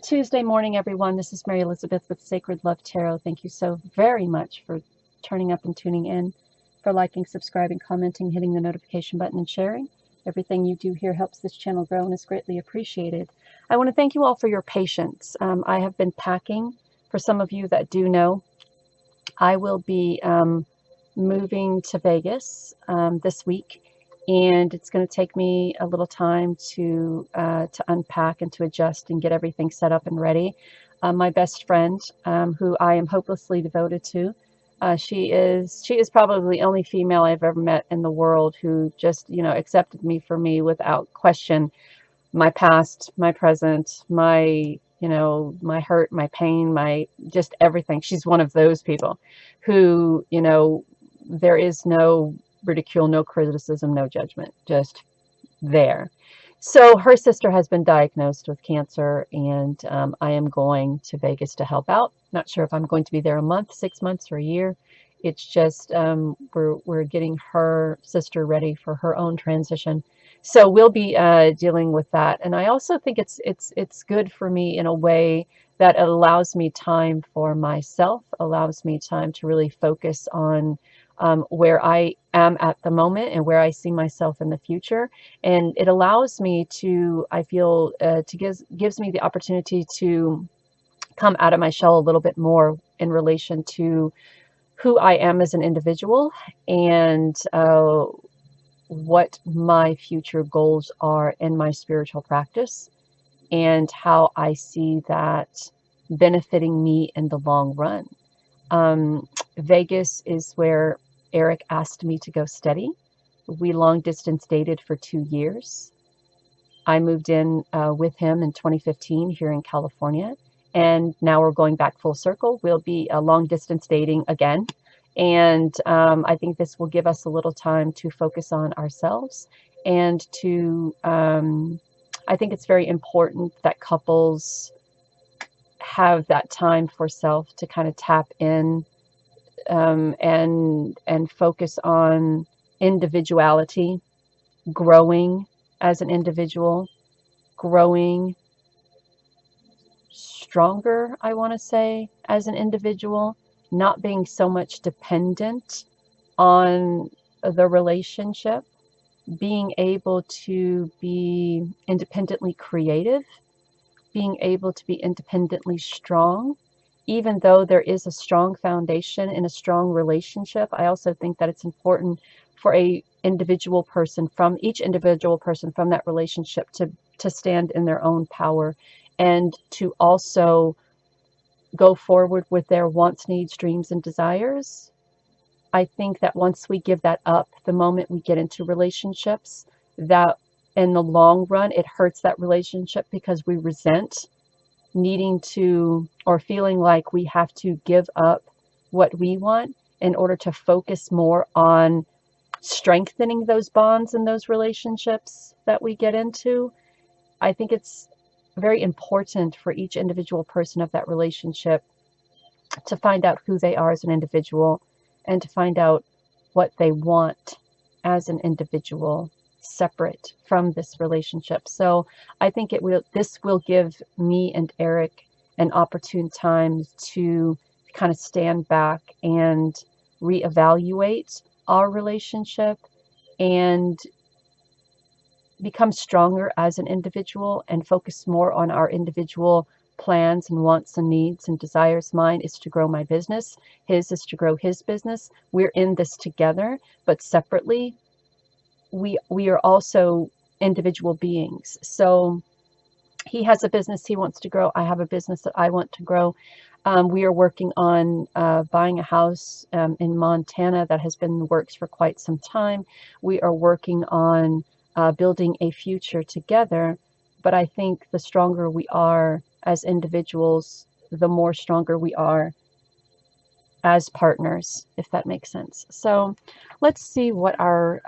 Good Tuesday morning, everyone. This is Mary Elizabeth with Sacred Love Tarot. Thank you so very much for turning up and tuning in, for liking, subscribing, commenting, hitting the notification button, and sharing. Everything you do here helps this channel grow and is greatly appreciated. I want to thank you all for your patience. I have been packing. For some of you that do know, I will be moving to Vegas this week. And it's going to take me a little time to unpack and to adjust and get everything set up and ready. My best friend, who I am hopelessly devoted to, she is probably the only female I've ever met in the world who just, accepted me for me without question. My past, my present, my my hurt, my pain, my just everything. She's one of those people who, there is no ridicule, no criticism, no judgment, just there. So her sister has been diagnosed with cancer, and I am going to Vegas to help out. Not sure if I'm going to be there a month, 6 months, or a year. It's just we're getting her sister ready for her own transition. So we'll be dealing with that. And I also think it's good for me in a way that it allows me time for myself, allows me time to really focus on where I am at the moment and where I see myself in the future. And it allows me to, I feel, gives me the opportunity to come out of my shell a little bit more in relation to who I am as an individual and what my future goals are in my spiritual practice and how I see that benefiting me in the long run. Vegas is where Eric asked me to go study. We long distance dated for 2 years. I moved in with him in 2015 here in California, and now we're going back full circle. We'll be long distance dating again. And I think this will give us a little time to focus on ourselves and to, I think it's very important that couples have that time for self to kind of tap in and focus on individuality, growing as an individual, growing stronger, I want to say, as an individual, not being so much dependent on the relationship, being able to be independently creative, being able to be independently strong. Even though there is a strong foundation in a strong relationship, I also think that it's important for each individual person from that relationship to stand in their own power and to also go forward with their wants, needs, dreams, and desires. I think that once we give that up, the moment we get into relationships, that in the long run, it hurts that relationship because we resent needing to or feeling like we have to give up what we want in order to focus more on strengthening those bonds and those relationships that we get into. I think it's very important for each individual person of that relationship to find out who they are as an individual and to find out what they want as an individual separate from this relationship. So I think this will give me and Eric an opportune time to kind of stand back and reevaluate our relationship and become stronger as an individual and focus more on our individual plans and wants and needs and desires. Mine is to grow my business. His is to grow his business. We're in this together, but separately, we are also individual beings. So he has a business he wants to grow. I have a business that I want to grow. We are working on buying a house in Montana that has been in the works for quite some time. We are working on building a future together. But I think the stronger we are as individuals, the more stronger we are as partners, if that makes sense. So let's see what our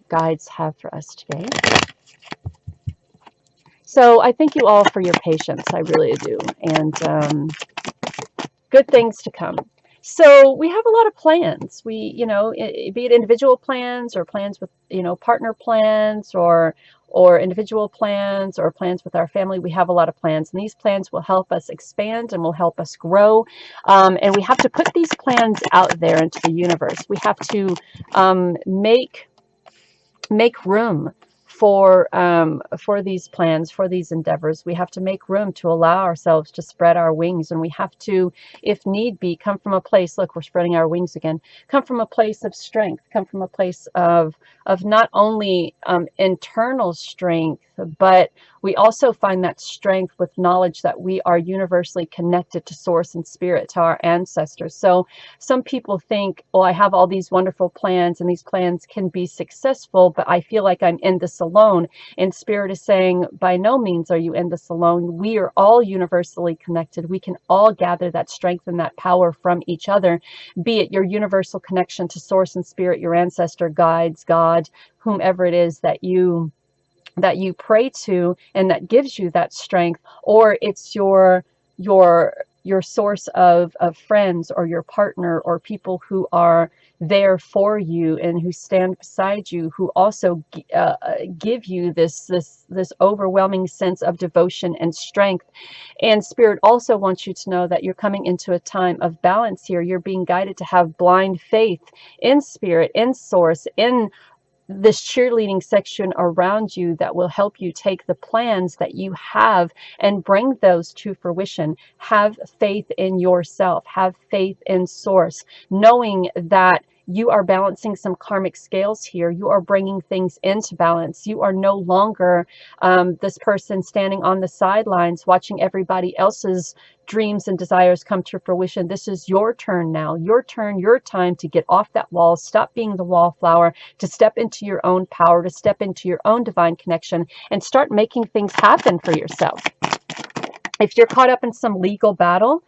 guides have for us today. So I thank you all for your patience. I really do. And good things to come. So we have a lot of plans. We, be it individual plans or plans with, partner plans or or individual plans or plans with our family. We have a lot of plans, and these plans will help us expand and will help us grow. And we have to put these plans out there into the universe. We have to make room for these plans, for these endeavors. We have to make room to allow ourselves to spread our wings, and we have to, if need be, come from a place, look, we're spreading our wings again, come from a place of strength, come from a place of not only internal strength, but we also find that strength with knowledge that we are universally connected to source and spirit, to our ancestors. So some people think, oh, I have all these wonderful plans and these plans can be successful, but I feel like I'm in this alone. And Spirit is saying, by no means are you in this alone. We are all universally connected. We can all gather that strength and that power from each other, be it your universal connection to source and spirit, your ancestor, guides, God, whomever it is that you pray to and that gives you that strength, or it's your source of friends or your partner or people who are there for you and who stand beside you, who also give you this overwhelming sense of devotion and strength. And Spirit also wants you to know that you're coming into a time of balance here. You're being guided to have blind faith in spirit, in source, in this cheerleading section around you that will help you take the plans that you have and bring those to fruition. Have faith in yourself, have faith in source, knowing that you are balancing some karmic scales here. You are bringing things into balance. You are no longer this person standing on the sidelines watching everybody else's dreams and desires come to fruition. This is your turn now. Your turn, your time to get off that wall, stop being the wallflower, to step into your own power, to step into your own divine connection, and start making things happen for yourself. If you're caught up in some legal battle,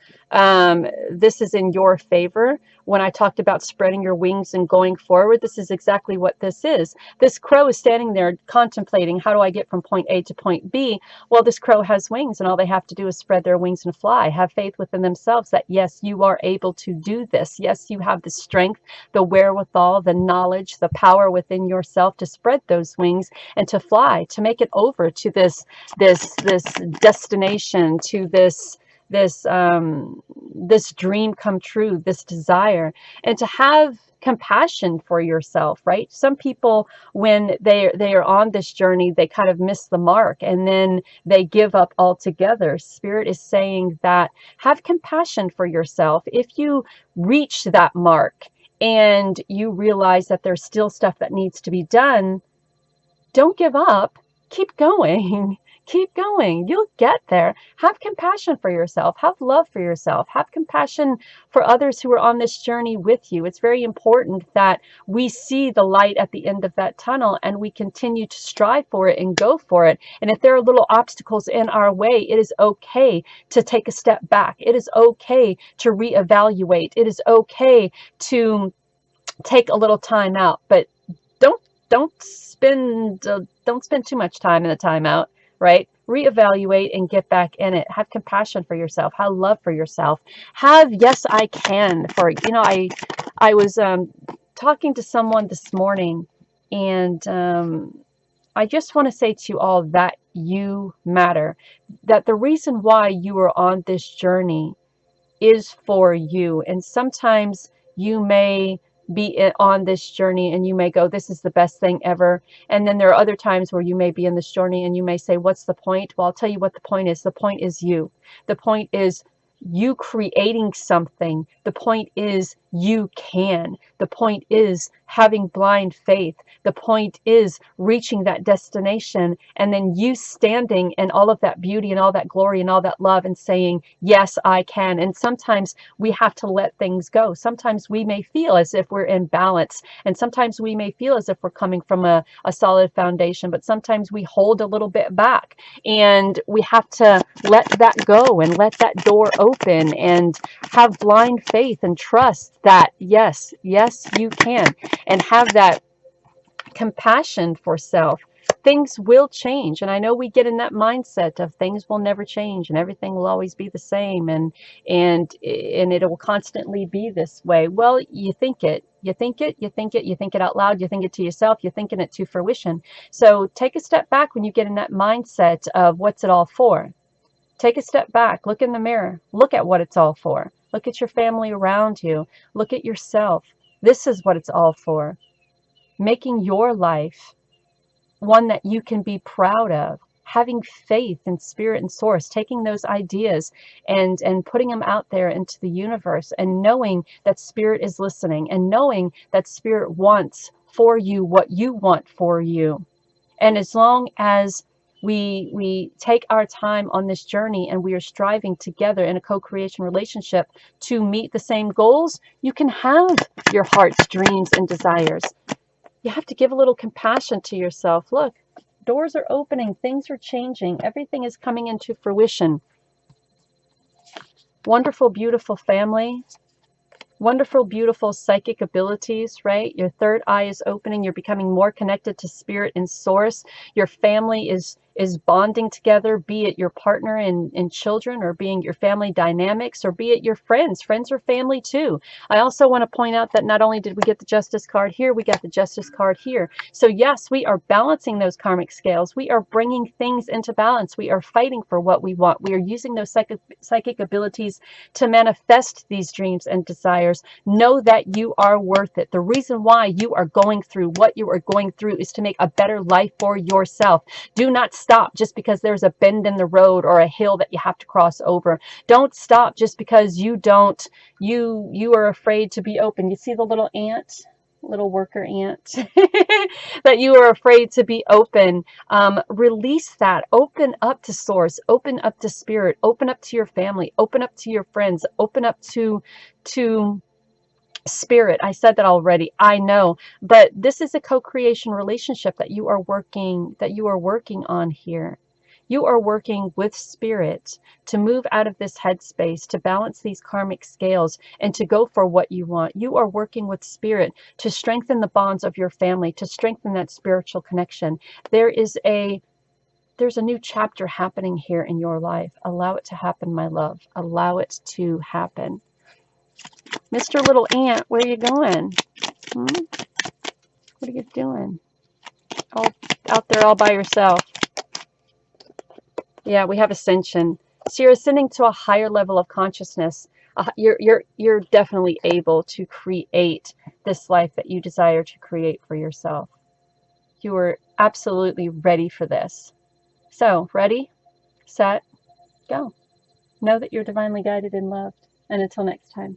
this is in your favor. When I talked about spreading your wings and going forward, this is exactly what this is. This crow is standing there contemplating, how do I get from point A to point B? Well, this crow has wings, and all they have to do is spread their wings and fly. Have faith within themselves that, yes, you are able to do this. Yes, you have the strength, the wherewithal, the knowledge, the power within yourself to spread those wings and to fly, to make it over to this destination, to this dream come true, this desire, and to have compassion for yourself, right? Some people, when they are on this journey, they kind of miss the mark and then they give up altogether. Spirit is saying that have compassion for yourself. If you reach that mark and you realize that there's still stuff that needs to be done, don't give up. Keep going. Keep going. You'll get there. Have compassion for yourself. Have love for yourself. Have compassion for others who are on this journey with you. It's very important that we see the light at the end of that tunnel and we continue to strive for it and go for it. And if there are little obstacles in our way, it is okay to take a step back. It is okay to reevaluate. It is okay to take a little time out, but don't spend too much time in a timeout, right? Reevaluate and get back in it. Have compassion for yourself. Have love for yourself. Have yes, I can. I was talking to someone this morning, and I just want to say to you all that you matter. That the reason why you are on this journey is for you, and sometimes you may be on this journey and you may go, this is the best thing ever. And then there are other times where you may be in this journey and you may say, what's the point? Well, I'll tell you what the point is. The point is you. The point is you creating something. The point is you can. The point is having blind faith. The point is reaching that destination and then you standing in all of that beauty and all that glory and all that love and saying, yes, I can. And sometimes we have to let things go. Sometimes we may feel as if we're in balance, and sometimes we may feel as if we're coming from a solid foundation, but sometimes we hold a little bit back, and we have to let that go and let that door open and have blind faith and trust that yes, you can, and have that compassion for self. things will change. And I know we get in that mindset of things will never change and everything will always be the same, and it will constantly be this way. Well, you think it, you think it, you think it, you think it out loud, you think it to yourself, you're thinking it to fruition. So take a step back when you get in that mindset of what's it all for. Take a step back, look in the mirror, look at what it's all for. Look at your family around you, look at yourself. This is what it's all for. Making your life one that you can be proud of, having faith in spirit and source, taking those ideas and putting them out there into the universe, and knowing that spirit is listening, and knowing that spirit wants for you what you want for you. And as long as we take our time on this journey and we are striving together in a co-creation relationship to meet the same goals, you can have your heart's dreams and desires. You have to give a little compassion to yourself. Look, doors are opening, things are changing, everything is coming into fruition. Wonderful, beautiful family. Wonderful, beautiful psychic abilities, right? Your third eye is opening. You're becoming more connected to spirit and source. Your family is bonding together, be it your partner and children, or being your family dynamics, or be it your friends. Friends are family too. I also want to point out that not only did we get the Justice card here, we got the Justice card here. So yes, we are balancing those karmic scales. We are bringing things into balance. We are fighting for what we want. We are using those psychic abilities to manifest these dreams and desires. Know that you are worth it. The reason why you are going through what you are going through is to make a better life for yourself. Do not stop just because there's a bend in the road or a hill that you have to cross over. Don't stop just because you are afraid to be open. You see the little ant? Little worker ant that you are afraid to be open. Release that. Open up to source, open up to spirit, open up to your family, open up to your friends, open up to spirit. I said that already, I know, but this is a co-creation relationship that you are working on here. You are working with spirit to move out of this headspace, to balance these karmic scales, and to go for what you want. You are working with spirit to strengthen the bonds of your family, to strengthen that spiritual connection. There's a new chapter happening here in your life. Allow it to happen, my love. Allow it to happen. Mr. Little Ant, where are you going? What are you doing? All out there all by yourself. Yeah, we have ascension. So you're ascending to a higher level of consciousness. You're definitely able to create this life that you desire to create for yourself. You are absolutely ready for this. So, ready, set, go. Know that you're divinely guided and loved. And until next time.